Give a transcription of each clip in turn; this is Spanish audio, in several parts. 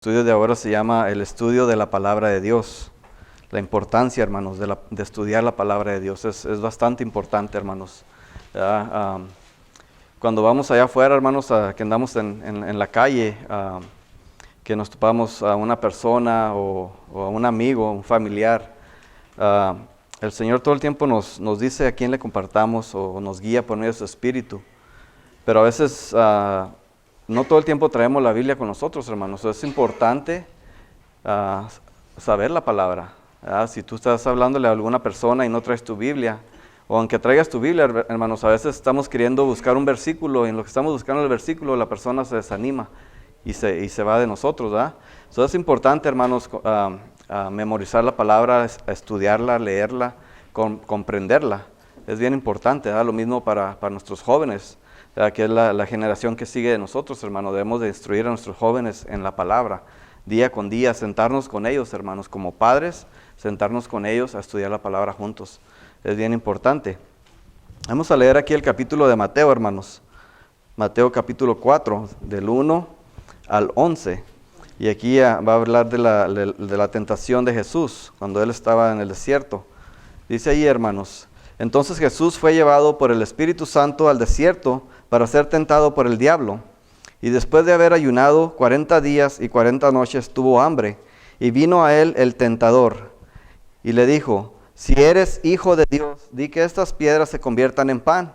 El estudio de ahora se llama el estudio de la palabra de Dios. La importancia, hermanos, de estudiar la palabra de Dios es bastante importante, hermanos. Cuando vamos allá afuera, hermanos, que andamos en la calle, que nos topamos a una persona o a un amigo, un familiar, el Señor todo el tiempo nos dice a quién le compartamos o nos guía por medio de su Espíritu. Pero a veces no todo el tiempo traemos la Biblia con nosotros, hermanos. Es importante saber la palabra. Si tú estás hablándole a alguna persona y no traes tu Biblia, o aunque traigas tu Biblia, hermanos, a veces estamos queriendo buscar un versículo, y en lo que estamos buscando el versículo, la persona se desanima y se va de nosotros, ¿verdad? Entonces es importante, hermanos, memorizar la palabra, estudiarla, leerla, comprenderla. Es bien importante, ¿verdad? Lo mismo para nuestros jóvenes, que es la generación que sigue de nosotros, hermano. Debemos de instruir a nuestros jóvenes en la palabra, día con día, sentarnos con ellos, hermanos, como padres, sentarnos con ellos a estudiar la palabra juntos. Es bien importante. Vamos a leer aquí el capítulo de Mateo, hermanos. Mateo capítulo 4, del 1 al 11. Y aquí va a hablar de la tentación de Jesús, cuando Él estaba en el desierto. Dice ahí, hermanos: entonces Jesús fue llevado por el Espíritu Santo al desierto para ser tentado por el diablo. Y después de haber ayunado 40 días y 40 noches tuvo hambre. Y vino a él el tentador y le dijo: si eres hijo de Dios, di que estas piedras se conviertan en pan.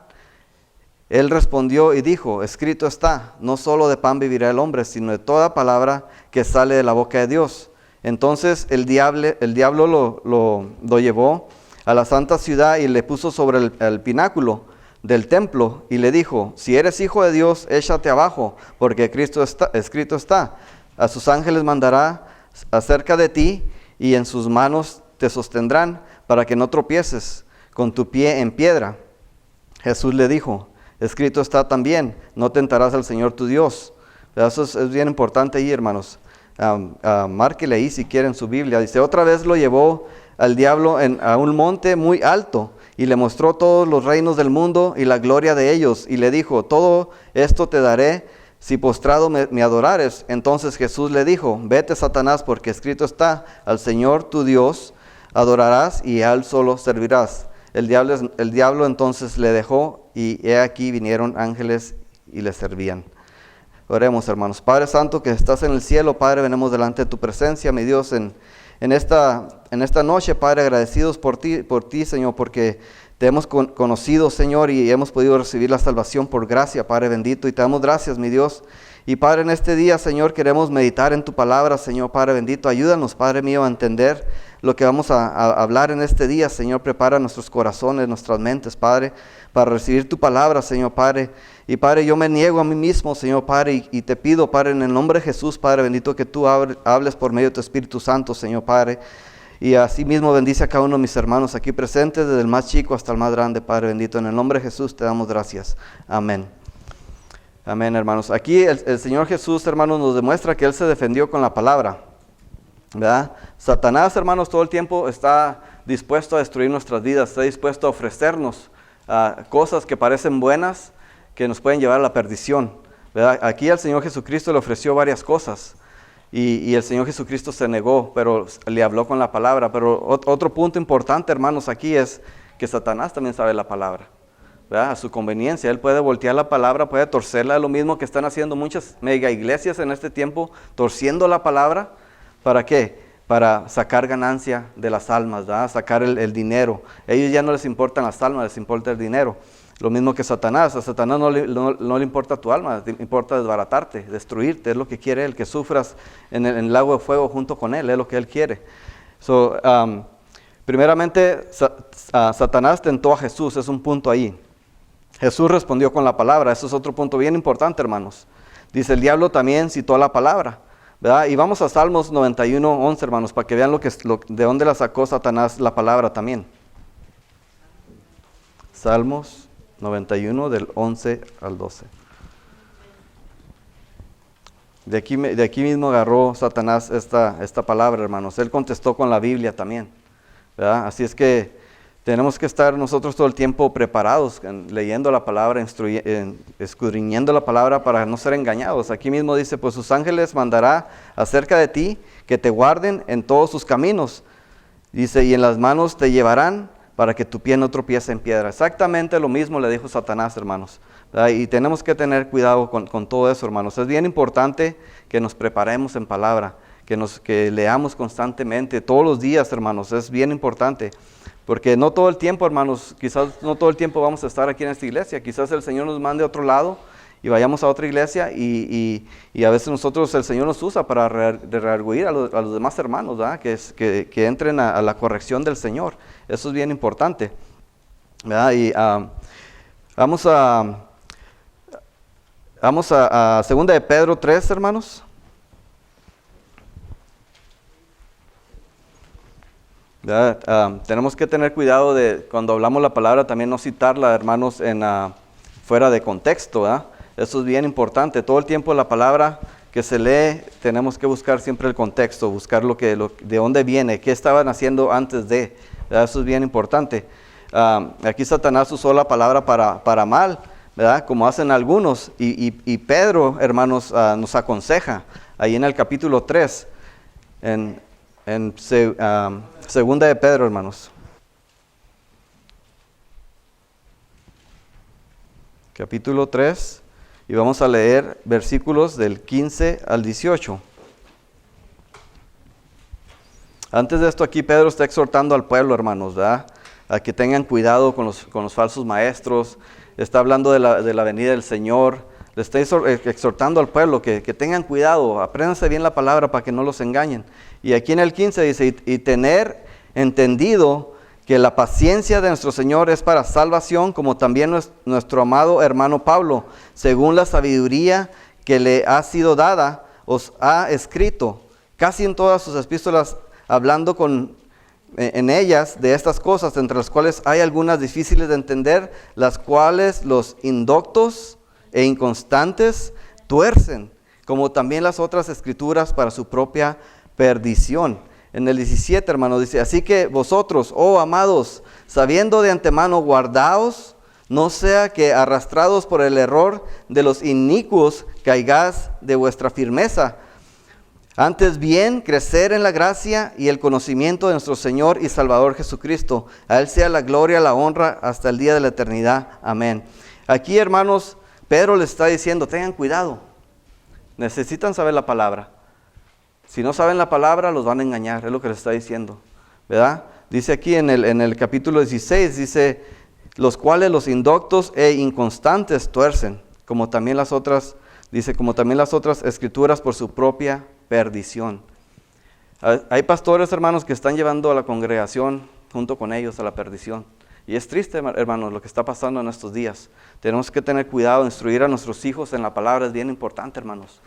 Él respondió y dijo: escrito está, no solo de pan vivirá el hombre, sino de toda palabra que sale de la boca de Dios. Entonces el diablo lo llevó a la santa ciudad y le puso sobre el pináculo del templo y le dijo: si eres hijo de Dios, échate abajo, porque escrito está, a sus ángeles mandará acerca de ti, y en sus manos te sostendrán, para que no tropieces con tu pie en piedra. Jesús le dijo: escrito está también, no tentarás al Señor tu Dios. Eso es bien importante ahí, hermanos. Márquele ahí si quieren su Biblia. Dice: otra vez lo llevó al diablo a un monte muy alto, y le mostró todos los reinos del mundo y la gloria de ellos, y le dijo: todo esto te daré si postrado me adorares. Entonces Jesús le dijo: vete, Satanás, porque escrito está, al Señor tu Dios adorarás y a Él solo servirás. El diablo entonces le dejó, y he aquí vinieron ángeles y le servían. Oremos, hermanos. Padre Santo, que estás en el cielo, Padre, venimos delante de tu presencia, mi Dios, en esta noche, Padre, agradecidos por ti, Señor, porque te hemos conocido, Señor, y hemos podido recibir la salvación por gracia, Padre bendito, y te damos gracias, mi Dios. Y Padre, en este día, Señor, queremos meditar en tu palabra, Señor, Padre bendito. Ayúdanos, Padre mío, a entender lo que vamos a hablar en este día, Señor. Prepara nuestros corazones, nuestras mentes, Padre, para recibir tu palabra, Señor, Padre. Y Padre, yo me niego a mí mismo, Señor, Padre, y te pido, Padre, en el nombre de Jesús, Padre bendito, que tú hables por medio de tu Espíritu Santo, Señor, Padre. Y así mismo bendice a cada uno de mis hermanos aquí presentes, desde el más chico hasta el más grande, Padre bendito. En el nombre de Jesús te damos gracias. Amén. Amén, hermanos. Aquí el Señor Jesús, hermanos, nos demuestra que Él se defendió con la palabra, ¿verdad? Satanás, hermanos, todo el tiempo está dispuesto a destruir nuestras vidas, está dispuesto a ofrecernos cosas que parecen buenas, que nos pueden llevar a la perdición, ¿verdad? Aquí al Señor Jesucristo le ofreció varias cosas, y el Señor Jesucristo se negó, pero le habló con la palabra. Pero otro punto importante, hermanos, aquí es que Satanás también sabe la palabra, ¿verdad? A su conveniencia, él puede voltear la palabra, puede torcerla. Lo mismo que están haciendo muchas mega iglesias en este tiempo, torciendo la palabra. ¿Para qué? Para sacar ganancia de las almas, ¿verdad? Sacar el dinero. Ellos ya no les importan las almas, les importa el dinero. Lo mismo que Satanás. A Satanás no le importa tu alma, le importa desbaratarte, destruirte. Es lo que quiere él, que sufras en el lago de fuego junto con él, es lo que él quiere. Primeramente, Satanás tentó a Jesús, es un punto ahí. Jesús respondió con la palabra, eso es otro punto bien importante, hermanos. Dice: el diablo también citó la palabra, ¿verdad? Y vamos a Salmos 91:11, hermanos, para que vean de dónde la sacó Satanás la palabra también. Salmos 91, del 11 al 12. De aquí mismo agarró Satanás esta palabra, hermanos. Él contestó con la Biblia también, ¿verdad? Así es que Tenemos que estar nosotros todo el tiempo preparados, leyendo la palabra, escudriñando la palabra para no ser engañados. Aquí mismo dice, pues sus ángeles mandará acerca de ti que te guarden en todos sus caminos. Dice, y en las manos te llevarán para que tu pie no tropiece en piedra. Exactamente lo mismo le dijo Satanás, hermanos. ¿Verdad? Y tenemos que tener cuidado con todo eso, hermanos. Es bien importante que nos preparemos en palabra, que leamos constantemente, todos los días, hermanos. Es bien importante. Porque no todo el tiempo, hermanos, quizás no todo el tiempo vamos a estar aquí en esta iglesia. Quizás el Señor nos mande a otro lado y vayamos a otra iglesia y a veces nosotros, el Señor nos usa para redarguir a los demás hermanos, ¿verdad? Que entren a la corrección del Señor. Eso es bien importante, ¿verdad? Y vamos a 2 de Pedro 3, hermanos. Tenemos que tener cuidado de cuando hablamos la palabra también no citarla, hermanos, fuera de contexto, ¿verdad? Eso es bien importante. Todo el tiempo la palabra que se lee tenemos que buscar siempre el contexto, buscar de dónde viene, qué estaban haciendo antes de, ¿verdad? Eso es bien importante. Aquí Satanás usó la palabra para mal, ¿verdad? Como hacen algunos, y Pedro, hermanos, nos aconseja ahí en el capítulo 3, Segunda de Pedro, hermanos. Capítulo 3, y vamos a leer versículos del 15 al 18. Antes de esto aquí Pedro está exhortando al pueblo, hermanos, ¿verdad? A que tengan cuidado con los falsos maestros. Está hablando de la venida del Señor. Le está exhortando al pueblo que tengan cuidado, apréndanse bien la palabra para que no los engañen. Y aquí en el 15 dice, y tener entendido que la paciencia de nuestro Señor es para salvación, como también nuestro amado hermano Pablo, según la sabiduría que le ha sido dada, os ha escrito, casi en todas sus epístolas, hablando en ellas de estas cosas, entre las cuales hay algunas difíciles de entender, las cuales los indoctos e inconstantes tuercen, como también las otras escrituras para su propia perdición. En el 17, hermano, dice, así que vosotros, oh amados, sabiendo de antemano, guardaos, no sea que arrastrados por el error de los inicuos caigáis de vuestra firmeza. Antes bien, crecer en la gracia y el conocimiento de nuestro Señor y Salvador Jesucristo. A Él sea la gloria, la honra, hasta el día de la eternidad. Amén. Aquí, hermanos, Pedro les está diciendo, tengan cuidado. Necesitan saber la palabra. Si no saben la palabra, los van a engañar, es lo que les está diciendo, ¿verdad? Dice aquí en el capítulo 16, dice, los cuales los indoctos e inconstantes tuercen, como también las otras escrituras por su propia perdición. Hay pastores, hermanos, que están llevando a la congregación junto con ellos a la perdición. Y es triste, hermanos, lo que está pasando en estos días. Tenemos que tener cuidado, instruir a nuestros hijos en la palabra es bien importante, hermanos.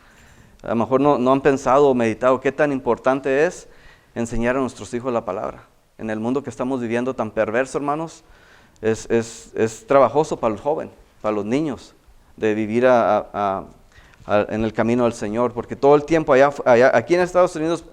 A lo mejor no han pensado o meditado qué tan importante es enseñar a nuestros hijos la palabra. En el mundo que estamos viviendo tan perverso, hermanos, es trabajoso para el joven, para los niños, de vivir en el camino del Señor. Porque todo el tiempo aquí en Estados Unidos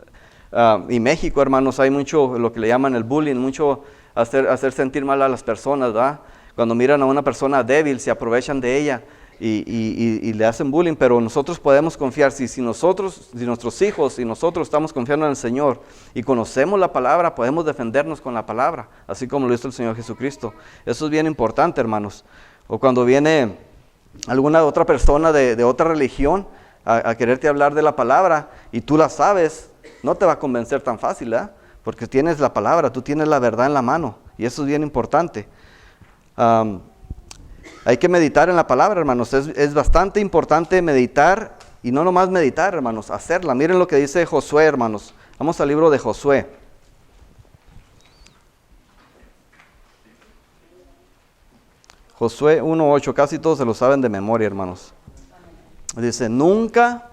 y México, hermanos, hay mucho lo que le llaman el bullying, mucho hacer sentir mal a las personas, ¿verdad? Cuando miran a una persona débil, se aprovechan de ella. Y le hacen bullying, pero nosotros podemos confiar, si nuestros hijos y nosotros estamos confiando en el Señor y conocemos la palabra, podemos defendernos con la palabra, así como lo hizo el Señor Jesucristo. Eso es bien importante, hermanos. O cuando viene alguna otra persona de otra religión a quererte hablar de la palabra y tú la sabes, no te va a convencer tan fácil, ¿eh? Porque tienes la palabra, tú tienes la verdad en la mano, y eso es bien importante. Hay que meditar en la palabra, hermanos. Es bastante importante meditar, y no nomás meditar, hermanos, hacerla. Miren lo que dice Josué, hermanos. Vamos al libro de Josué. Josué 1:8, casi todos se lo saben de memoria, hermanos. Dice, nunca,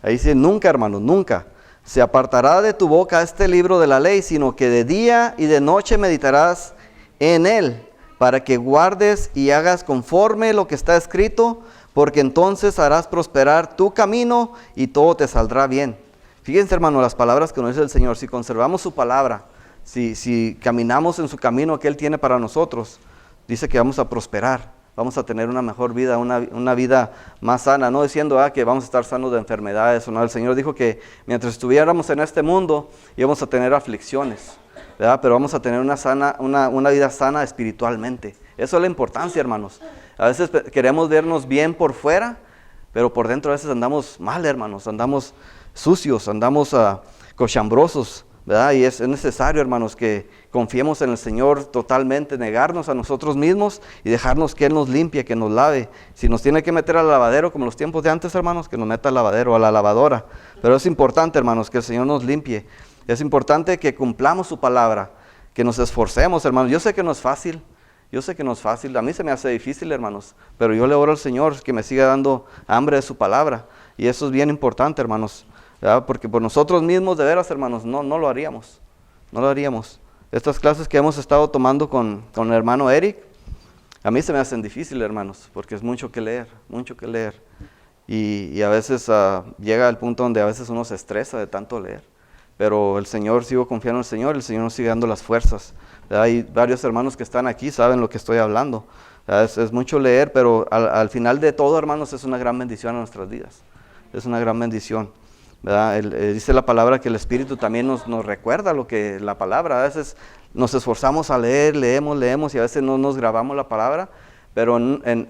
ahí dice nunca, hermanos, nunca se apartará de tu boca este libro de la ley, sino que de día y de noche meditarás en él, para que guardes y hagas conforme lo que está escrito, porque entonces harás prosperar tu camino y todo te saldrá bien. Fíjense, hermano, las palabras que nos dice el Señor. Si conservamos su palabra, si caminamos en su camino que Él tiene para nosotros, dice que vamos a prosperar, vamos a tener una mejor vida, una vida más sana, no diciendo que vamos a estar sanos de enfermedades o no. El Señor dijo que mientras estuviéramos en este mundo íbamos a tener aflicciones, ¿verdad? Pero vamos a tener una vida sana espiritualmente. Eso es la importancia, hermanos. A veces queremos vernos bien por fuera, pero por dentro a veces andamos mal, hermanos, andamos sucios, andamos cochambrosos, ¿verdad? Y es necesario, hermanos, que confiemos en el Señor totalmente, negarnos a nosotros mismos y dejarnos que Él nos limpie, que nos lave. Si nos tiene que meter al lavadero, como los tiempos de antes, hermanos, que nos meta al lavadero, a la lavadora. Pero es importante, hermanos, que el Señor nos limpie. Es importante que cumplamos su palabra, que nos esforcemos, hermanos. Yo sé que no es fácil. A mí se me hace difícil, hermanos, pero yo le oro al Señor que me siga dando hambre de su palabra, y eso es bien importante, hermanos, ¿verdad? Porque por nosotros mismos, de veras, hermanos, no lo haríamos, Estas clases que hemos estado tomando con el hermano Eric, a mí se me hacen difíciles, hermanos, porque es mucho que leer, y a veces llega el punto donde a veces uno se estresa de tanto leer, pero sigo confiando en el Señor nos sigue dando las fuerzas. Hay varios hermanos que están aquí, saben lo que estoy hablando. Es mucho leer, pero al final de todo, hermanos, es una gran bendición a nuestras vidas. Es una gran bendición, ¿verdad? Dice la palabra que el Espíritu también nos recuerda lo que la palabra. A veces nos esforzamos a leer, leemos y a veces no nos grabamos la palabra, pero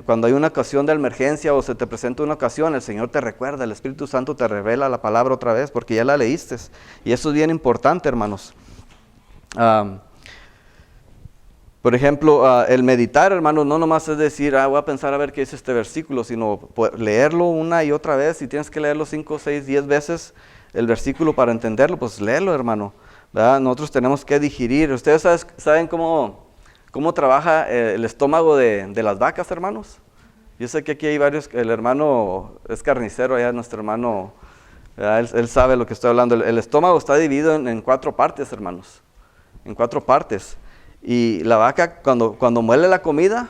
cuando hay una ocasión de emergencia o se te presenta una ocasión, el Señor te recuerda, el Espíritu Santo te revela la palabra otra vez porque ya la leíste. Y eso es bien importante, hermanos. Por ejemplo, el meditar, hermanos, no nomás es decir, voy a pensar a ver qué dice este versículo, sino leerlo una y otra vez. Si tienes que leerlo 5, 6, 10 veces el versículo para entenderlo, pues léelo, hermano, ¿verdad? Nosotros tenemos que digerir. ¿Ustedes saben cómo trabaja el estómago de las vacas, hermanos? Yo sé que aquí hay varios, el hermano es carnicero, allá nuestro hermano, él sabe lo que estoy hablando. El estómago está dividido en 4 partes, hermanos, en 4 partes. Y la vaca cuando muele la comida,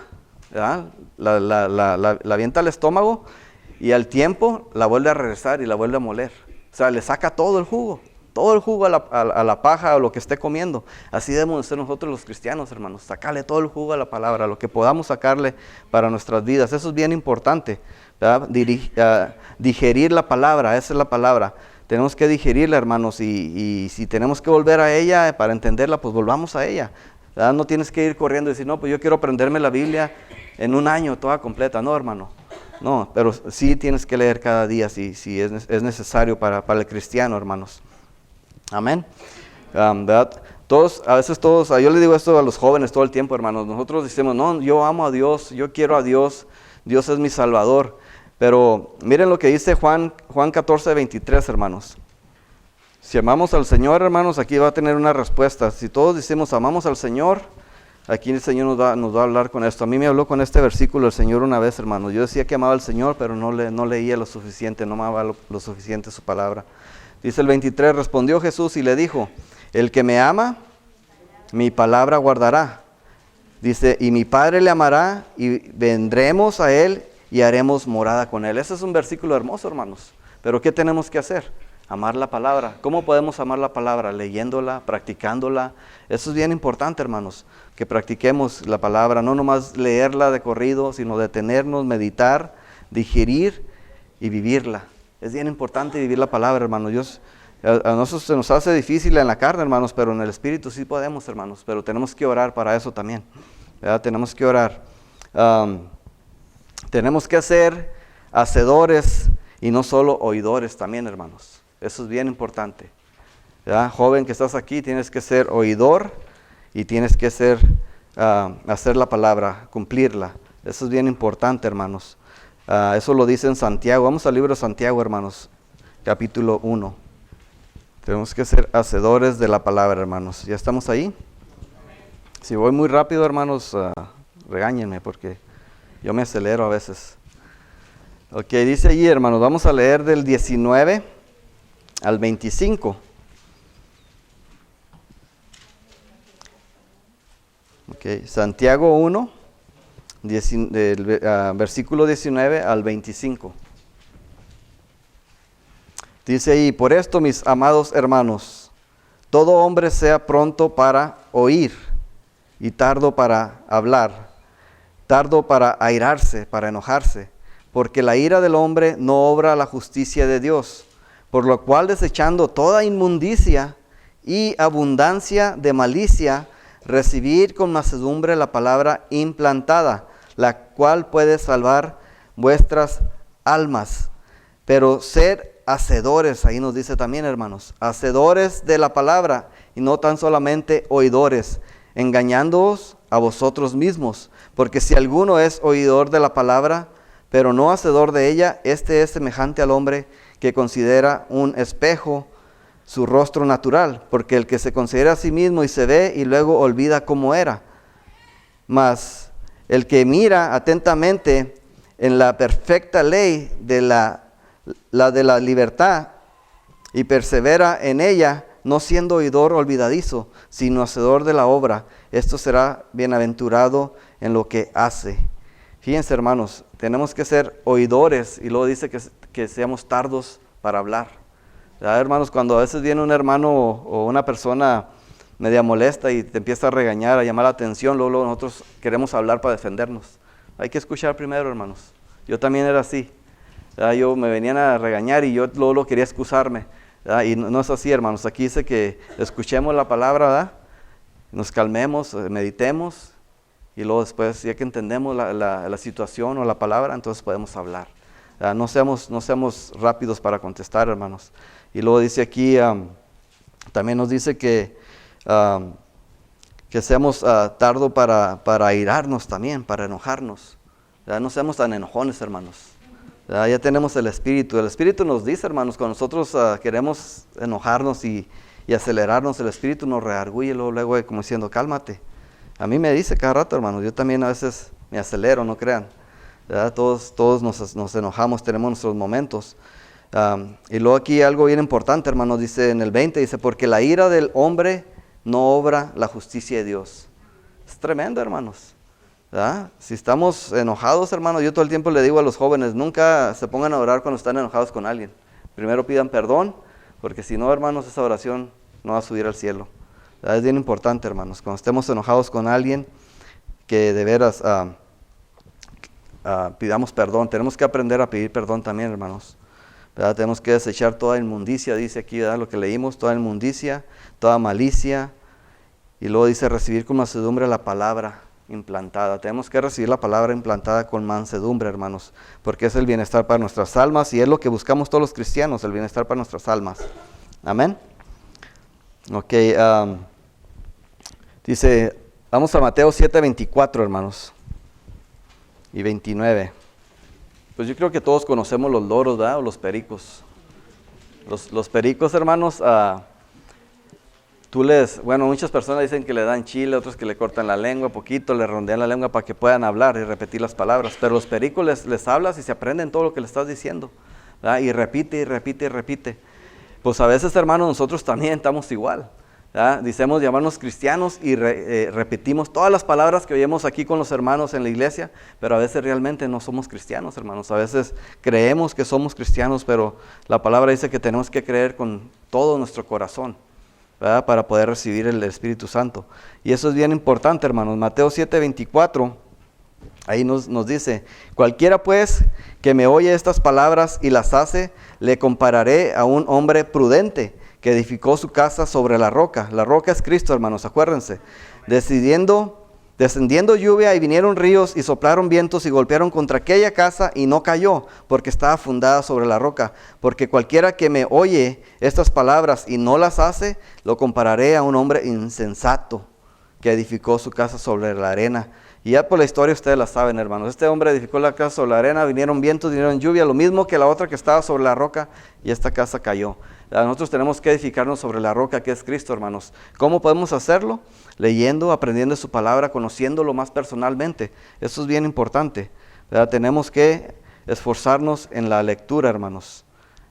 ¿verdad? La avienta al estómago y al tiempo la vuelve a regresar y la vuelve a moler. O sea, le saca todo el jugo a la paja o lo que esté comiendo. Así debemos ser nosotros los cristianos, hermanos, sacarle todo el jugo a la palabra, lo que podamos sacarle para nuestras vidas. Eso es bien importante, ¿verdad? Digerir la palabra, esa es la palabra. Tenemos que digerirla, hermanos, y si tenemos que volver a ella para entenderla, pues volvamos a ella. ¿Verdad? No tienes que ir corriendo y decir, no, pues yo quiero aprenderme la Biblia en un año, toda completa. No, hermano. No, pero sí tienes que leer cada día si es necesario para el cristiano, hermanos. Amén. ¿Verdad? A veces todos, yo le digo esto a los jóvenes todo el tiempo, hermanos. Nosotros decimos, no, yo amo a Dios, yo quiero a Dios, Dios es mi Salvador. Pero miren lo que dice Juan 14, 23, hermanos. Si amamos al Señor, hermanos, aquí va a tener una respuesta. Si todos decimos amamos al Señor, aquí el Señor nos va a hablar con esto. A mí me habló con este versículo el Señor una vez, hermanos. Yo decía que amaba al Señor, pero no leía lo suficiente, no amaba lo suficiente su palabra. Dice el 23, respondió Jesús y le dijo, el que me ama, mi palabra guardará. Dice, y mi Padre le amará y vendremos a Él y haremos morada con Él. Ese es un versículo hermoso, hermanos. Pero ¿qué tenemos que hacer? Amar la palabra. ¿Cómo podemos amar la palabra? Leyéndola, practicándola. Eso es bien importante, hermanos, que practiquemos la palabra, no nomás leerla de corrido, sino detenernos, meditar, digerir y vivirla. Es bien importante vivir la palabra, hermanos. A nosotros se nos hace difícil en la carne, hermanos, pero en el Espíritu sí podemos, hermanos. Pero tenemos que orar para eso también, ¿verdad? Tenemos que orar. Tenemos que ser hacedores y no solo oidores también, hermanos. Eso es bien importante, ¿verdad? Joven que estás aquí, tienes que ser oidor y tienes que hacer la palabra, cumplirla. Eso es bien importante, hermanos. Eso lo dice en Santiago. Vamos al libro de Santiago, hermanos, capítulo 1. Tenemos que ser hacedores de la palabra, hermanos. ¿Ya estamos ahí? Si voy muy rápido, hermanos, regáñenme porque yo me acelero a veces. Ok, dice allí, hermanos, vamos a leer del 19 al 25. Ok, Santiago 1, versículo 19 al 25. Dice ahí, por esto, mis amados hermanos, todo hombre sea pronto para oír y tardo para hablar, tardo para airarse, para enojarse, porque la ira del hombre no obra la justicia de Dios, por lo cual desechando toda inmundicia y abundancia de malicia, recibid con mansedumbre la palabra implantada, la cual puede salvar vuestras almas. Pero sed hacedores, ahí nos dice también, hermanos, hacedores de la palabra y no tan solamente oidores, engañándoos a vosotros mismos. Porque si alguno es oidor de la palabra, pero no hacedor de ella, este es semejante al hombre que considera un espejo su rostro natural, porque el que se considera a sí mismo y se ve y luego olvida cómo era. Mas el que mira atentamente en la perfecta ley de la de la libertad y persevera en ella, no siendo oidor olvidadizo, sino hacedor de la obra, esto será bienaventurado en lo que hace. Fíjense, hermanos, tenemos que ser oidores, y luego dice que seamos tardos para hablar. ¿Verdad, hermanos? Cuando a veces viene un hermano o una persona media molesta y te empieza a regañar, a llamar la atención, luego nosotros queremos hablar para defendernos. Hay que escuchar primero, hermanos. Yo también era así. ¿Verdad? Yo me venían a regañar y yo luego quería excusarme. ¿Verdad? Y no es así, hermanos. Aquí dice que escuchemos la palabra, ¿verdad? Nos calmemos, meditemos, y luego después, ya que entendemos la situación o la palabra, entonces podemos hablar. No seamos rápidos para contestar, hermanos. Y luego dice aquí, también nos dice que seamos tardo para airarnos también, para enojarnos. No seamos tan enojones, hermanos. Ya tenemos el Espíritu. El Espíritu nos dice, hermanos, cuando nosotros queremos enojarnos y acelerarnos, el Espíritu nos redarguye luego como diciendo, cálmate. A mí me dice cada rato, hermanos, yo también a veces me acelero, no crean. ¿Verdad? Todos nos enojamos, tenemos nuestros momentos. Y luego aquí algo bien importante, hermanos, dice en el 20, dice, porque la ira del hombre no obra la justicia de Dios. Es tremendo, hermanos. ¿Verdad? Si estamos enojados, hermanos, yo todo el tiempo le digo a los jóvenes, nunca se pongan a orar cuando están enojados con alguien. Primero pidan perdón, porque si no, hermanos, esa oración no va a subir al cielo. ¿Verdad? Es bien importante, hermanos, cuando estemos enojados con alguien, que de veras pidamos perdón. Tenemos que aprender a pedir perdón también, hermanos. ¿Verdad? Tenemos que desechar toda inmundicia, dice aquí, ¿verdad? Lo que leímos, toda inmundicia, toda malicia. Y luego dice recibir con mansedumbre la palabra implantada. Tenemos que recibir la palabra implantada con mansedumbre, hermanos, porque es el bienestar para nuestras almas y es lo que buscamos todos los cristianos, el bienestar para nuestras almas. Amén. Ok, dice, vamos a Mateo 7:24, hermanos, y 29. Pues yo creo que todos conocemos los loros, ¿verdad? O los pericos. Los pericos, hermanos, muchas personas dicen que le dan chile, otros que le cortan la lengua poquito, le rondean la lengua para que puedan hablar y repetir las palabras. Pero los pericos les hablas y se aprenden todo lo que le estás diciendo, ¿verdad? Y repite, y repite, y repite. Pues a veces, hermanos, nosotros también estamos igual. ¿verdad? Decimos llamarnos cristianos y repetimos todas las palabras que oímos aquí con los hermanos en la iglesia, pero a veces realmente no somos cristianos, hermanos. A veces creemos que somos cristianos, pero la palabra dice que tenemos que creer con todo nuestro corazón, ¿verdad? Para poder recibir el Espíritu Santo. Y eso es bien importante, hermanos. Mateo 7:24, ahí nos dice, cualquiera pues que me oye estas palabras y las hace, le compararé a un hombre prudente que edificó su casa sobre la roca. La roca es Cristo, hermanos, acuérdense. Descendiendo lluvia y vinieron ríos y soplaron vientos y golpearon contra aquella casa y no cayó, porque estaba fundada sobre la roca. Porque cualquiera que me oye estas palabras y no las hace, lo compararé a un hombre insensato que edificó su casa sobre la arena. Y ya por la historia ustedes la saben, hermanos. Este hombre edificó la casa sobre la arena, vinieron vientos, vinieron lluvia, lo mismo que la otra que estaba sobre la roca, y esta casa cayó. Nosotros tenemos que edificarnos sobre la roca que es Cristo, hermanos. ¿Cómo podemos hacerlo? Leyendo, aprendiendo su palabra, conociéndolo más personalmente. Eso es bien importante, ¿verdad? Tenemos que esforzarnos en la lectura, hermanos.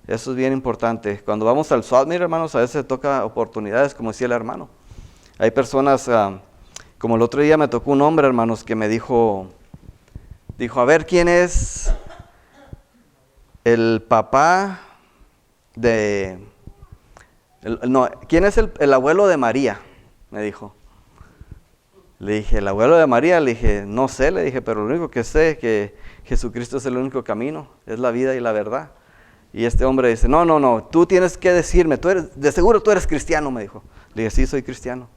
Eso es bien importante. Cuando vamos al Swatmir, hermanos, a veces toca oportunidades, como decía el hermano. Hay personas, como el otro día me tocó un hombre, hermanos, que me dijo, a ver, ¿quién es el papá de No, ¿quién es el abuelo de María? Me dijo. Le dije, ¿el abuelo de María? Le dije, no sé, le dije, pero lo único que sé es que Jesucristo es el único camino, es la vida y la verdad. Y este hombre dice, no, tú tienes que decirme, de seguro tú eres cristiano, me dijo. Le dije, sí, soy cristiano.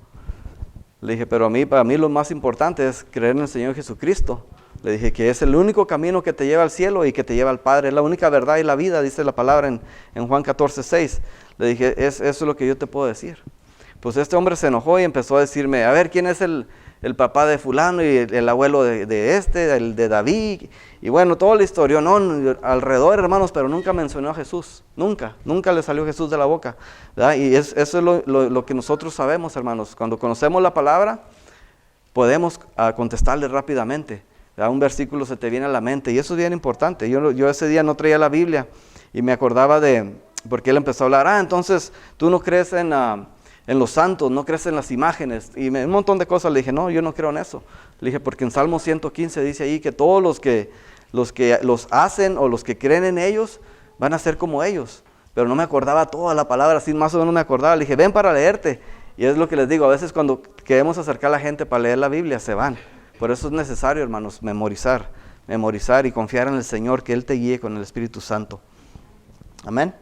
Le dije, pero para mí lo más importante es creer en el Señor Jesucristo. Le dije que es el único camino que te lleva al cielo y que te lleva al Padre. Es la única verdad y la vida, dice la palabra en Juan 14:6. Le dije, eso es lo que yo te puedo decir. Pues este hombre se enojó y empezó a decirme, a ver, ¿quién es el papá de fulano y el abuelo de el de David? Y bueno, toda la historia, no, alrededor, hermanos, pero nunca mencionó a Jesús. Nunca le salió Jesús de la boca, ¿verdad? Y eso es lo que nosotros sabemos, hermanos. Cuando conocemos la palabra, podemos contestarle rápidamente, ¿verdad? Un versículo se te viene a la mente y eso es bien importante. Yo ese día no traía la Biblia y me acordaba porque él empezó a hablar, entonces tú no crees en los santos, no crees en las imágenes, y un montón de cosas. Le dije, no, yo no creo en eso. Le dije, porque en Salmo 115 dice ahí que todos los que los hacen o los que creen en ellos van a ser como ellos. Pero no me acordaba toda la palabra, así más o menos me acordaba. Le dije, ven para leerte. Y es lo que les digo, a veces cuando queremos acercar a la gente para leer la Biblia, se van. Por eso es necesario, hermanos, memorizar y confiar en el Señor, que Él te guíe con el Espíritu Santo. Amén.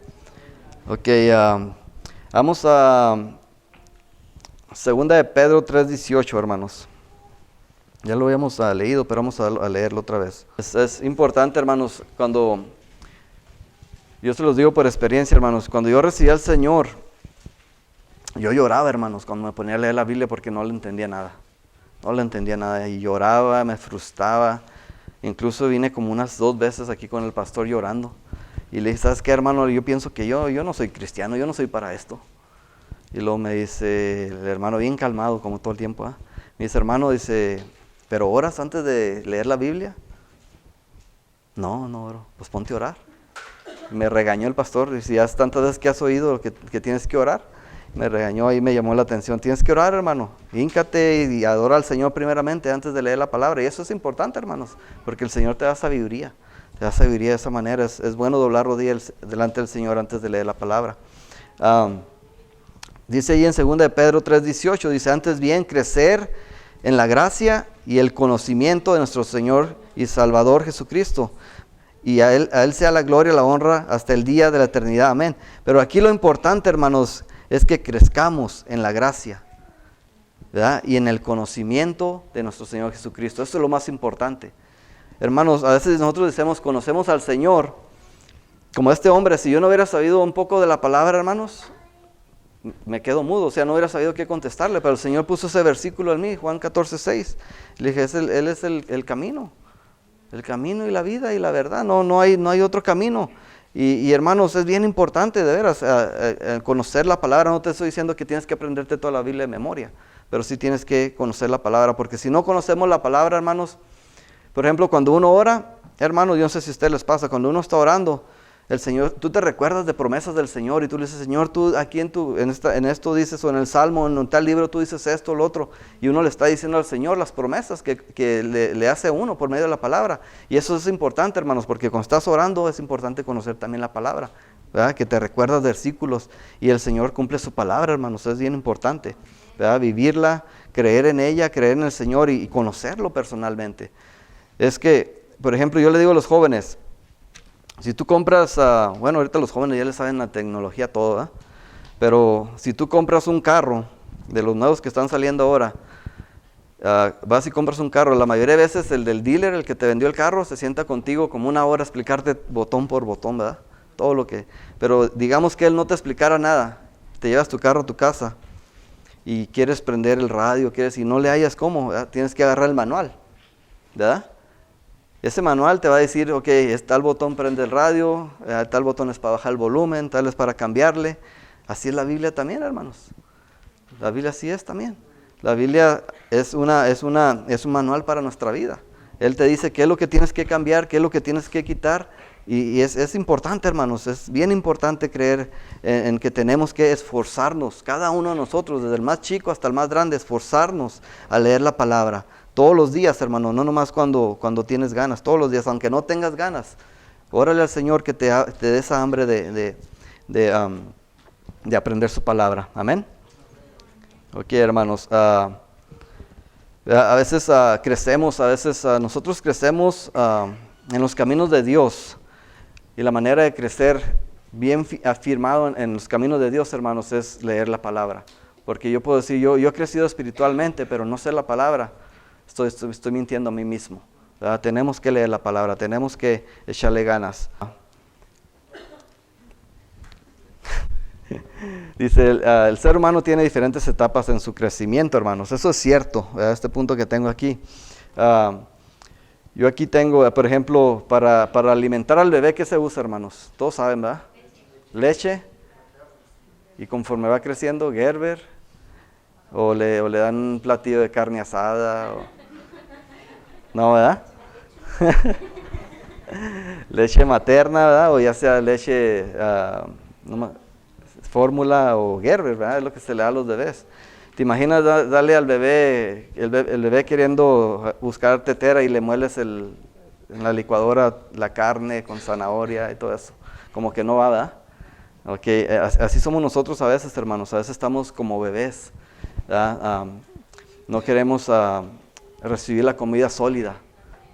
Ok, vamos a Segunda de Pedro 3:18, hermanos. Ya lo habíamos leído, pero vamos a leerlo otra vez. Es importante, hermanos, cuando yo se los digo por experiencia, hermanos, cuando yo recibí al Señor, yo lloraba, hermanos, cuando me ponía a leer la Biblia porque no le entendía nada. No le entendía nada y lloraba, me frustraba. Incluso vine como unas 2 veces aquí con el pastor llorando. Y le dije, ¿sabes qué, hermano? Yo pienso que yo no soy cristiano, yo no soy para esto. Y luego me dice el hermano, bien calmado como todo el tiempo, me dice, hermano, dice, ¿pero oras antes de leer la Biblia? No oro. Pues ponte a orar. Me regañó el pastor, dice, ya tantas veces que has oído que tienes que orar. Me regañó y me llamó la atención, tienes que orar, hermano. Híncate y adora al Señor primeramente antes de leer la palabra. Y eso es importante, hermanos, porque el Señor te da sabiduría. Te da sabiduría de esa manera. Es bueno doblar rodillas delante del Señor antes de leer la palabra. Dice ahí en 2 de Pedro 3:18, dice, antes bien crecer en la gracia y el conocimiento de nuestro Señor y Salvador Jesucristo. Y a Él sea la gloria y la honra hasta el día de la eternidad. Amén. Pero aquí lo importante, hermanos, es que crezcamos en la gracia, ¿verdad? Y en el conocimiento de nuestro Señor Jesucristo. Eso es lo más importante. Hermanos, a veces nosotros decimos, conocemos al Señor. Como este hombre, si yo no hubiera sabido un poco de la palabra, hermanos, me quedo mudo, o sea, no hubiera sabido qué contestarle, pero el Señor puso ese versículo en mí, Juan 14:6. Le dije, Él es el camino y la vida y la verdad, no hay otro camino. Y hermanos, es bien importante, de veras, conocer la palabra. No te estoy diciendo que tienes que aprenderte toda la Biblia de memoria, pero sí tienes que conocer la palabra, porque si no conocemos la palabra, hermanos, por ejemplo, cuando uno ora, hermanos, yo no sé si a ustedes les pasa, cuando uno está orando, el Señor, tú te recuerdas de promesas del Señor y tú le dices, Señor, tú aquí en esto dices, o en el Salmo, en tal libro tú dices esto, lo otro, y uno le está diciendo al Señor las promesas que le hace uno por medio de la palabra. Y eso es importante, hermanos, porque cuando estás orando es importante conocer también la palabra, ¿verdad? Que te recuerdas versículos y el Señor cumple su palabra, hermanos, es bien importante, ¿verdad? Vivirla, creer en ella, creer en el Señor y conocerlo personalmente. Es que, por ejemplo, yo le digo a los jóvenes, si tú compras, bueno, ahorita los jóvenes ya les saben la tecnología todo, ¿eh? Pero si tú compras un carro, de los nuevos que están saliendo ahora, vas y compras un carro, la mayoría de veces el del dealer, el que te vendió el carro, se sienta contigo como 1 hora a explicarte botón por botón, ¿verdad? Todo lo que, pero digamos que él no te explicara nada, te llevas tu carro a tu casa y quieres prender el radio, y no le hallas cómo, ¿verdad? Tienes que agarrar el manual, ¿verdad? Ese manual te va a decir, ok, tal botón prende el radio, tal botón es para bajar el volumen, tal es para cambiarle. Así es la Biblia también, hermanos. La Biblia así es también. La Biblia es un manual para nuestra vida. Él te dice qué es lo que tienes que cambiar, qué es lo que tienes que quitar. Y es importante, hermanos, es bien importante creer en que tenemos que esforzarnos, cada uno de nosotros, desde el más chico hasta el más grande, esforzarnos a leer la palabra. Todos los días, hermano, no nomás cuando tienes ganas, todos los días, aunque no tengas ganas, órale al Señor que te dé esa hambre de de aprender su palabra. Amén. Ok, hermanos. A veces crecemos, nosotros crecemos en los caminos de Dios. Y la manera de crecer bien afirmado en los caminos de Dios, hermanos, es leer la palabra. Porque yo puedo decir, yo he crecido espiritualmente, pero no sé la palabra. Estoy mintiendo a mí mismo. ¿Verdad? Tenemos que leer la palabra, tenemos que echarle ganas. Dice, el ser humano tiene diferentes etapas en su crecimiento, hermanos. Eso es cierto, ¿verdad? Este punto que tengo aquí. Yo aquí tengo, por ejemplo, para alimentar al bebé, ¿qué se usa, hermanos? Todos saben, ¿verdad? Leche. Y conforme va creciendo, Gerber. O le dan un platillo de carne asada. No, ¿verdad? Leche materna, ¿verdad? O ya sea leche fórmula o Gerber, ¿verdad? Es lo que se le da a los bebés. ¿Te imaginas darle al bebé, el bebé queriendo buscar tetera y le mueles en la licuadora la carne con zanahoria y todo eso? Como que no va, ¿verdad? Okay, así somos nosotros a veces, hermanos. A veces estamos como bebés, ¿verdad? No queremos recibir la comida sólida,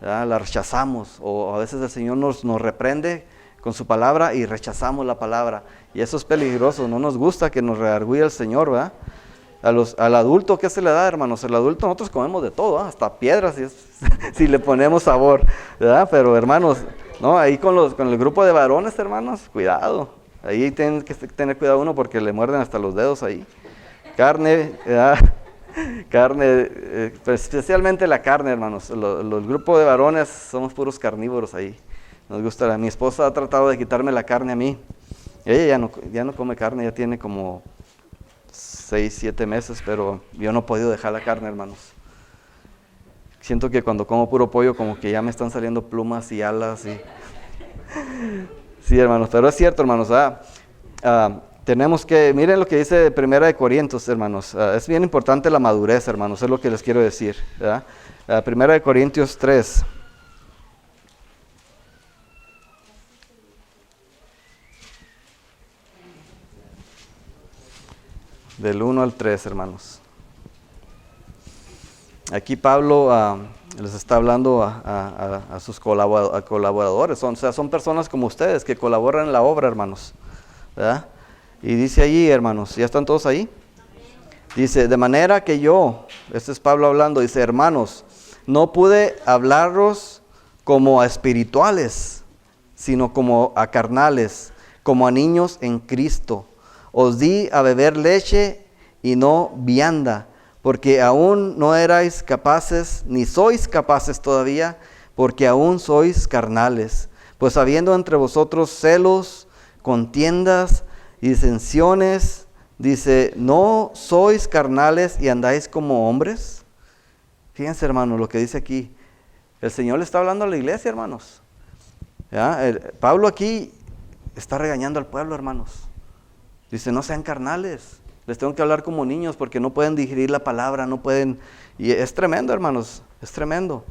¿verdad? La rechazamos. O a veces el Señor nos reprende con su palabra y rechazamos la palabra. Y eso es peligroso. No nos gusta que nos redarguya el Señor, ¿verdad? Al adulto, ¿qué se le da, hermanos? El adulto nosotros comemos de todo, ¿eh? Hasta piedras si le ponemos sabor, ¿verdad? Pero, hermanos, no, ahí con el grupo de varones, hermanos, cuidado. Ahí tienen que tener cuidado uno porque le muerden hasta los dedos ahí. Carne, ¿verdad? Carne, especialmente la carne, hermanos. Los grupos de varones somos puros carnívoros ahí. Nos gusta. Mi esposa ha tratado de quitarme la carne a mí. Ella ya no come carne, ya tiene como 6, 7 meses, pero yo no he podido dejar la carne, hermanos. Siento que cuando como puro pollo como que ya me están saliendo plumas y alas. Sí, hermanos, pero es cierto, hermanos. Tenemos que, miren lo que dice 1 Corintios, hermanos. Es bien importante la madurez, hermanos, es lo que les quiero decir. 1 Corintios 3. Del 1 al 3, hermanos. Aquí Pablo les está hablando a sus colaboradores. Son personas como ustedes que colaboran en la obra, hermanos. ¿Verdad? Y dice allí, hermanos, ¿ya están todos ahí? Dice, de manera que yo, este es Pablo hablando, dice, hermanos, no pude hablaros como a espirituales, sino como a carnales, como a niños en Cristo. Os di a beber leche y no vianda, porque aún no erais capaces, ni sois capaces todavía, porque aún sois carnales. Pues habiendo entre vosotros celos, contiendas y disensiones, dice, ¿no sois carnales y andáis como hombres? Fíjense, hermanos, lo que dice aquí. El Señor le está hablando a la iglesia, hermanos. Pablo aquí está regañando al pueblo, hermanos. Dice, no sean carnales, les tengo que hablar como niños porque no pueden digerir la palabra, no pueden, y es tremendo, hermanos, es tremendo.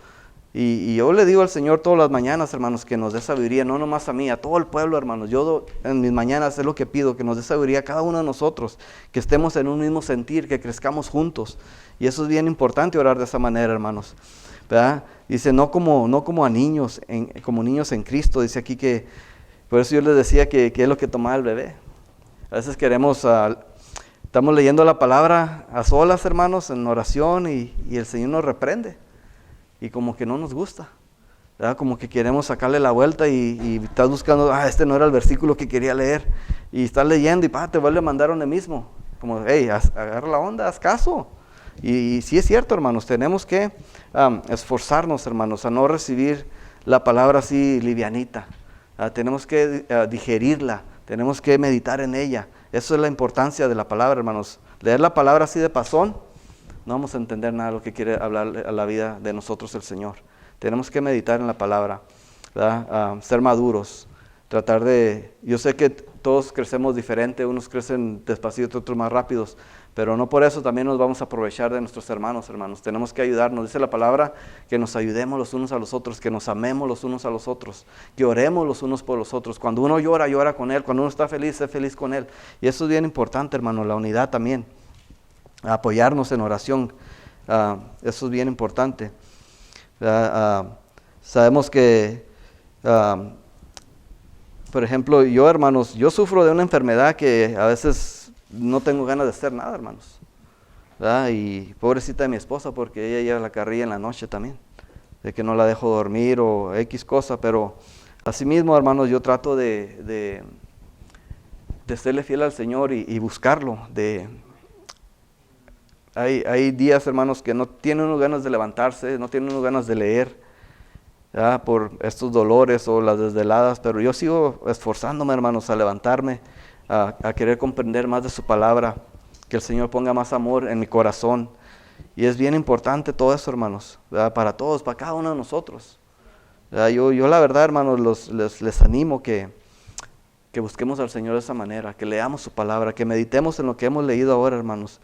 Y yo le digo al Señor todas las mañanas, hermanos, que nos dé sabiduría, no nomás a mí, a todo el pueblo, hermanos. Yo en mis mañanas es lo que pido, que nos dé sabiduría a cada uno de nosotros, que estemos en un mismo sentir, que crezcamos juntos. Y eso es bien importante orar de esa manera, hermanos, ¿verdad? Dice, no como a niños, como niños en Cristo, dice aquí que, por eso yo les decía que es lo que tomaba el bebé. A veces estamos leyendo la palabra a solas, hermanos, en oración y el Señor nos reprende. Y como que no nos gusta, ¿verdad? Como que queremos sacarle la vuelta y estás buscando, este no era el versículo que quería leer. Y estás leyendo y te vuelve a mandar donde mismo. Como, agarra la onda, haz caso. Y sí es cierto, hermanos, tenemos que esforzarnos, hermanos, a no recibir la palabra así livianita. Tenemos que digerirla. Tenemos que meditar en ella. Eso es la importancia de la palabra, hermanos. Leer la palabra así de pasón, no vamos a entender nada de lo que quiere hablar a la vida de nosotros el Señor. Tenemos que meditar en la palabra, ¿verdad? Ser maduros. Yo sé que todos crecemos diferente, unos crecen despacito, otros más rápidos, pero no por eso también nos vamos a aprovechar de nuestros hermanos. Tenemos que ayudarnos. Dice la palabra que nos ayudemos los unos a los otros, que nos amemos los unos a los otros, que oremos los unos por los otros. Cuando uno llora, llora con él. Cuando uno está feliz, sé feliz con él. Y eso es bien importante, hermano, la unidad también. Apoyarnos en oración, eso es bien importante. Sabemos que, por ejemplo, yo, hermanos, yo sufro de una enfermedad que a veces no tengo ganas de hacer nada, hermanos. Y pobrecita de mi esposa, porque ella lleva la carrilla en la noche también, de que no la dejo dormir o X cosa, pero así mismo, hermanos, yo trato de serle fiel al Señor y buscarlo. Hay días, hermanos, que no tienen uno ganas de levantarse, no tienen uno ganas de leer, por estos dolores o las desveladas, pero yo sigo esforzándome, hermanos, a levantarme, a querer comprender más de su palabra, que el Señor ponga más amor en mi corazón. Y es bien importante todo eso, hermanos, para todos, para cada uno de nosotros. Yo la verdad, hermanos, les animo que busquemos al Señor de esa manera, que leamos su palabra, que meditemos en lo que hemos leído ahora, hermanos.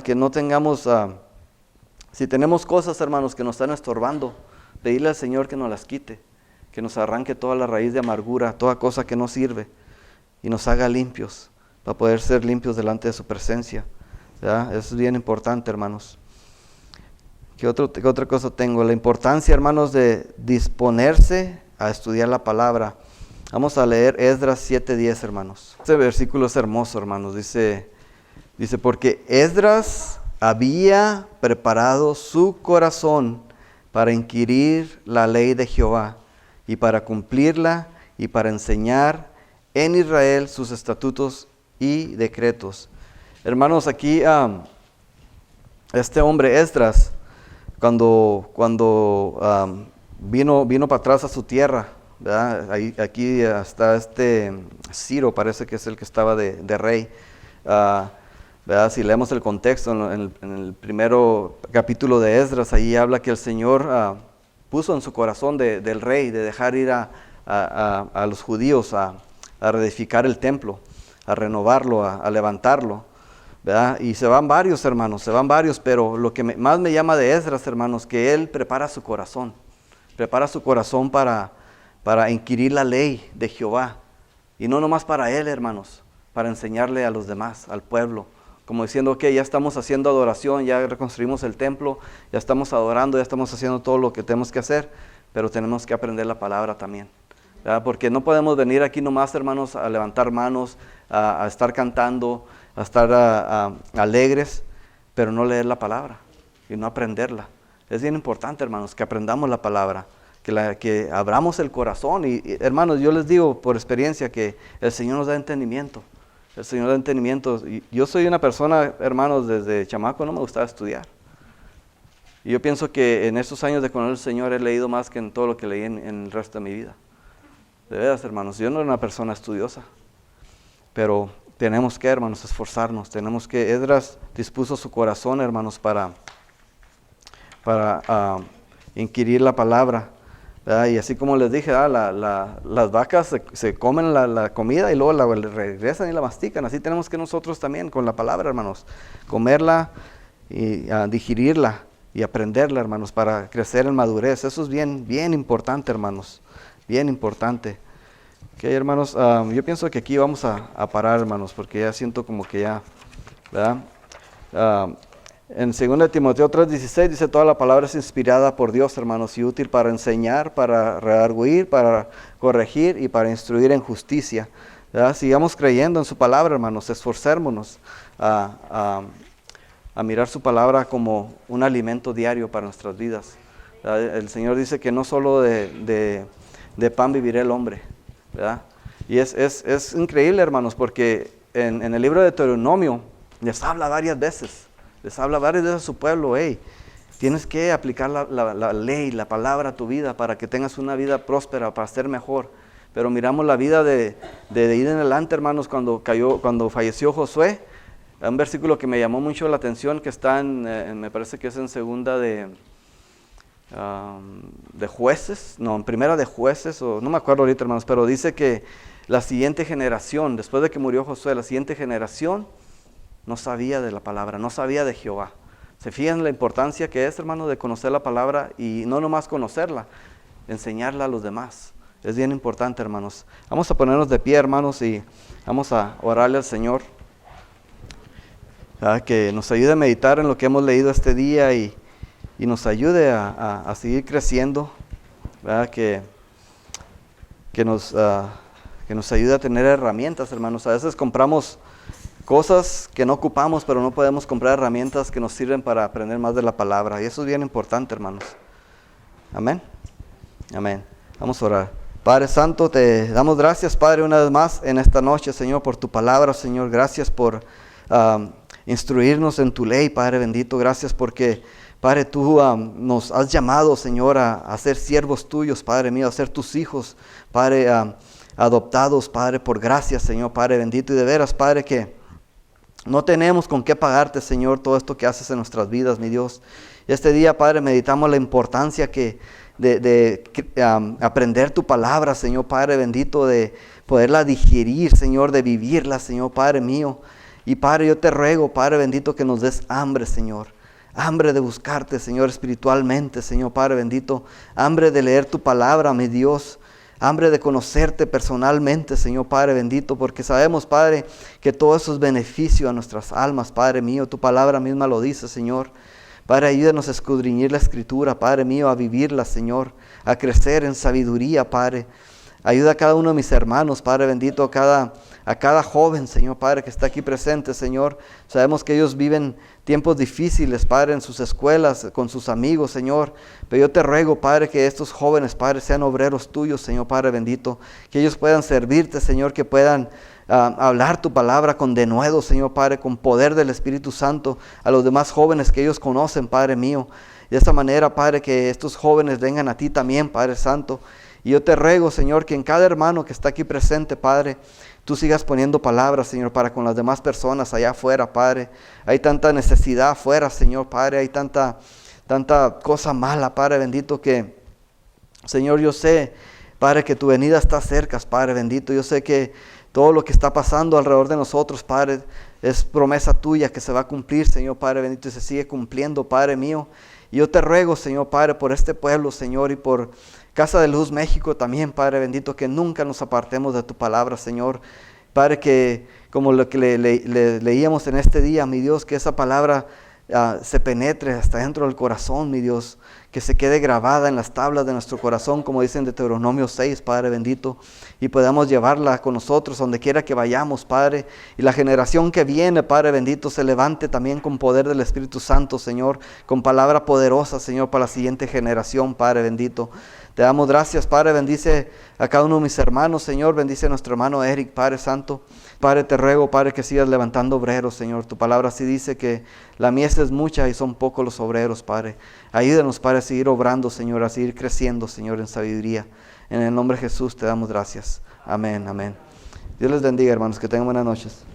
Que no tengamos, si tenemos cosas, hermanos, que nos están estorbando, pedirle al Señor que nos las quite, que nos arranque toda la raíz de amargura, toda cosa que no sirve, y nos haga limpios, para poder ser limpios delante de su presencia. Eso es bien importante, hermanos. ¿Qué otra cosa tengo? La importancia, hermanos, de disponerse a estudiar la palabra. Vamos a leer Esdras 7:10, hermanos. Este versículo es hermoso, hermanos. Dice, porque Esdras había preparado su corazón para inquirir la ley de Jehová y para cumplirla y para enseñar en Israel sus estatutos y decretos. Hermanos, aquí este hombre Esdras, cuando vino para atrás a su tierra, ¿verdad? Aquí está Ciro, parece que es el que estaba de rey. ¿Verdad? Si leemos el contexto en el primero capítulo de Esdras, ahí habla que el Señor puso en su corazón del rey de dejar ir a los judíos a reedificar el templo, a renovarlo, a levantarlo, ¿verdad? Y se van varios, hermanos, pero lo que más me llama de Esdras, hermanos, que él prepara su corazón para inquirir la ley de Jehová, y no nomás para él, hermanos, para enseñarle a los demás, al pueblo, como diciendo, ok, ya estamos haciendo adoración, ya reconstruimos el templo, ya estamos adorando, ya estamos haciendo todo lo que tenemos que hacer, pero tenemos que aprender la palabra también, ¿verdad? Porque no podemos venir aquí nomás, hermanos, a levantar manos, a estar cantando, a estar alegres, pero no leer la palabra y no aprenderla. Es bien importante, hermanos, que aprendamos la palabra, que abramos el corazón. Y hermanos, yo les digo por experiencia que el Señor nos da entendimiento. El Señor da entendimiento. Y yo soy una persona, hermanos, desde chamaco no me gustaba estudiar. Y yo pienso que en estos años de conocer al Señor he leído más que en todo lo que leí en el resto de mi vida. De veras, hermanos, yo no era una persona estudiosa. Pero tenemos que, hermanos, esforzarnos. Esdras dispuso su corazón, hermanos, para inquirir la palabra. Y así como les dije, las vacas se comen la comida y luego la regresan y la mastican. Así tenemos que nosotros también con la palabra, hermanos, comerla y digerirla y aprenderla, hermanos, para crecer en madurez. Eso es bien, bien importante, hermanos, bien importante. Ok, hermanos, yo pienso que aquí vamos a parar, hermanos, porque ya siento como que ya, ¿verdad? En 2 Timoteo 3:16 dice, toda la palabra es inspirada por Dios, hermanos, y útil para enseñar, para redarguir, para corregir y para instruir en justicia. ¿Verdad? Sigamos creyendo en su palabra, hermanos, esforcémonos a mirar su palabra como un alimento diario para nuestras vidas. ¿Verdad? El Señor dice que no solo de pan vivirá el hombre, ¿verdad? Y es increíble, hermanos, porque en el libro de Deuteronomio les habla varias veces a su pueblo, hey, tienes que aplicar la ley, la palabra a tu vida para que tengas una vida próspera, para ser mejor. Pero miramos la vida de ir en adelante, hermanos, cuando falleció Josué. Un versículo que me llamó mucho la atención que está me parece que es en segunda de de Jueces, no, en Primera de Jueces, o no me acuerdo ahorita, hermanos, pero dice que la siguiente generación, después de que murió Josué, la siguiente generación no sabía de la palabra, no sabía de Jehová. ¿Se fijan la importancia que es, hermano, de conocer la palabra y no nomás conocerla, enseñarla a los demás? Es bien importante, hermanos. Vamos a ponernos de pie, hermanos, y vamos a orarle al Señor, que nos ayude a meditar en lo que hemos leído este día y nos ayude a seguir creciendo, que nos ayude a tener herramientas, hermanos. A veces compramos cosas que no ocupamos, pero no podemos comprar herramientas que nos sirven para aprender más de la palabra. Y eso es bien importante, hermanos. Amén. Amén. Vamos a orar. Padre Santo, te damos gracias, Padre, una vez más en esta noche, Señor, por tu palabra, Señor. Gracias por instruirnos en tu ley, Padre bendito. Gracias porque, Padre, tú nos has llamado, Señor, a ser siervos tuyos, Padre mío, a ser tus hijos, Padre, adoptados, Padre, por gracia, Señor, Padre bendito. Y de veras, Padre, que no tenemos con qué pagarte, Señor, todo esto que haces en nuestras vidas, mi Dios. Y este día, Padre, meditamos la importancia de aprender tu palabra, Señor, Padre bendito, de poderla digerir, Señor, de vivirla, Señor, Padre mío. Y, Padre, yo te ruego, Padre bendito, que nos des hambre, Señor. Hambre de buscarte, Señor, espiritualmente, Señor, Padre bendito. Hambre de leer tu palabra, mi Dios. Hambre de conocerte personalmente, Señor Padre bendito, porque sabemos, Padre, que todo eso es beneficio a nuestras almas, Padre mío. Tu palabra misma lo dice, Señor. Padre, ayúdanos a escudriñar la Escritura, Padre mío, a vivirla, Señor, a crecer en sabiduría, Padre. Ayuda a cada uno de mis hermanos, Padre bendito, a cada joven, Señor, Padre, que está aquí presente, Señor. Sabemos que ellos viven tiempos difíciles, Padre, en sus escuelas, con sus amigos, Señor. Pero yo te ruego, Padre, que estos jóvenes, Padre, sean obreros tuyos, Señor, Padre bendito. Que ellos puedan servirte, Señor, que puedan hablar tu palabra con denuedo, Señor, Padre, con poder del Espíritu Santo a los demás jóvenes que ellos conocen, Padre mío. De esta manera, Padre, que estos jóvenes vengan a ti también, Padre Santo. Y yo te ruego, Señor, que en cada hermano que está aquí presente, Padre, tú sigas poniendo palabras, Señor, para con las demás personas allá afuera, Padre. Hay tanta necesidad afuera, Señor, Padre. Hay tanta cosa mala, Padre bendito, que, Señor, yo sé, Padre, que tu venida está cerca, Padre bendito. Yo sé que todo lo que está pasando alrededor de nosotros, Padre, es promesa tuya que se va a cumplir, Señor, Padre bendito, y se sigue cumpliendo, Padre mío. Y yo te ruego, Señor, Padre, por este pueblo, Señor, y por Casa de Luz México también, Padre bendito, que nunca nos apartemos de tu palabra, Señor. Padre, que como lo que leíamos en este día, mi Dios, que esa palabra se penetre hasta dentro del corazón, mi Dios, que se quede grabada en las tablas de nuestro corazón, como dicen de Deuteronomio 6, Padre bendito, y podamos llevarla con nosotros donde quiera que vayamos, Padre, y la generación que viene, Padre bendito, se levante también con poder del Espíritu Santo, Señor, con palabra poderosa, Señor, para la siguiente generación, Padre bendito. Te damos gracias, Padre, bendice a cada uno de mis hermanos, Señor, bendice a nuestro hermano Eric, Padre Santo. Padre, te ruego, Padre, que sigas levantando obreros, Señor. Tu palabra sí dice que la mies es mucha y son pocos los obreros, Padre. Ayúdanos, Padre, a seguir obrando, Señor, a seguir creciendo, Señor, en sabiduría. En el nombre de Jesús te damos gracias. Amén, amén. Dios les bendiga, hermanos, que tengan buenas noches.